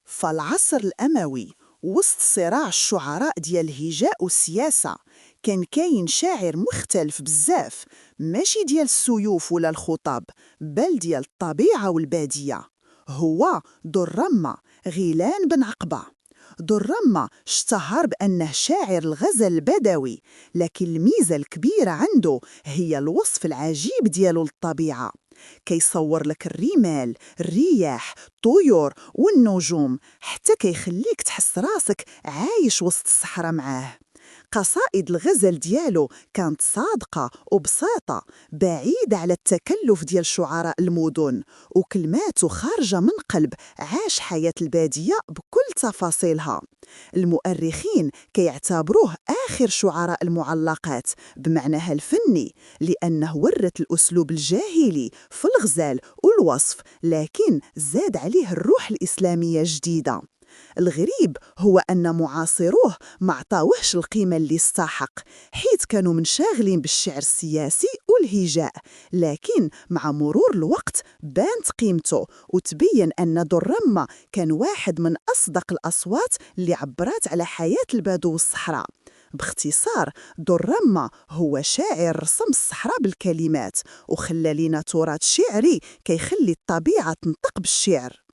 فالعصر الأموي وسط صراع الشعراء ديال الهجاء والسياسة كان كاين شاعر مختلف بزاف، ماشي ديال السيوف ولا الخطاب، بل ديال الطبيعة والبادية. هو درما غيلان بن عقبة. درما اشتهر بأنه شاعر الغزل البدوي، لكن الميزة الكبيرة عنده هي الوصف العجيب ديالو للطبيعة. كيصور لك الرمال، الرياح، الطيور والنجوم، حتى كيخليك تحس راسك عايش وسط الصحراء معاه. قصائد الغزل ديالو كانت صادقة وبسيطة، بعيدة على التكلف ديال شعراء المدن، وكلماته خارجة من قلب عاش حياة البادية بكل تفاصيلها. المؤرخين كيعتبروه آخر شعراء المعلقات بمعناها الفني، لأنه ورث الأسلوب الجاهلي في الغزال والوصف، لكن زاد عليه الروح الإسلامية الجديدة. الغريب هو أن معاصروه ما عطاوهش القيمة اللي استحق، حيث كانوا منشاغلين بالشعر السياسي والهجاء، لكن مع مرور الوقت بانت قيمته وتبين أن درما كان واحد من أصدق الأصوات اللي عبرات على حياة البدو والصحراء. باختصار، درما هو شاعر رسم الصحراء بالكلمات وخلى لنا تراث شعري كيخلي الطبيعة تنطق بالشعر.